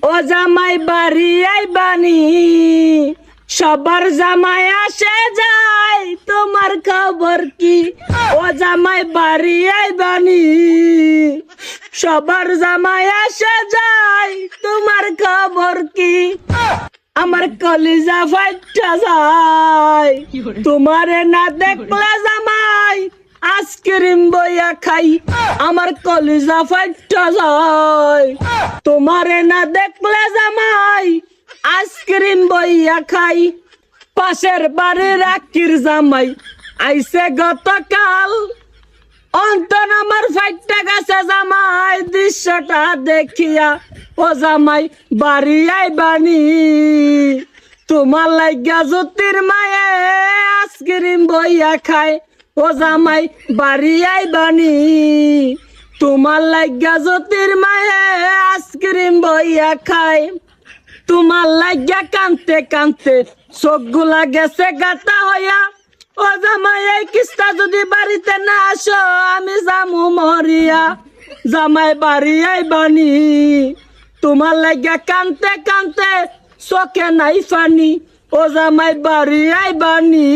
ও জামাই বাড়ি আইবানি সবার জামাই আসে যায় তোমার খবর কি ও জামাই বাড়ি আইবানি সবার জামাই আসে যায় তোমার খবর কি আমার কলিজা ফাইটা যায় তোমারে না দেখলে জামাই আইসক্রিম বইয়া খাই আমার কলিজা ফাইটা যায় তোমারে না দেখলে জামাই আইসক্রিম বইয়া খাই পাশের বাড়ির আকির জামাই আইসে গতকাল অন্তর আমার ফাইটা গেছে জামাই দৃশ্যটা দেখিয়া ও জামাই বাড়ি আইবানি তোমার লাগিয়া জ্যোতির মায়ে আইসক্রিম বইয়া খায় ও জামাই বাড়ি আইবানি তোমার লাগিয়া জ্যোতির মায়ে আইসক্রিম বইয়া খায় তোমার লাগিয়া কানতে কানতে চোখগুলা গেছে গাতা হইয়া ও জামাই এই কিস্তা যদি বাড়িতে না আসো আমি জামু মরিয়া জামাই বাড়ি আইবানি তোমার লাগিয়া কানতে কানতে চোখে নাই ফানি ও জামাই বাড়ি আইবানি।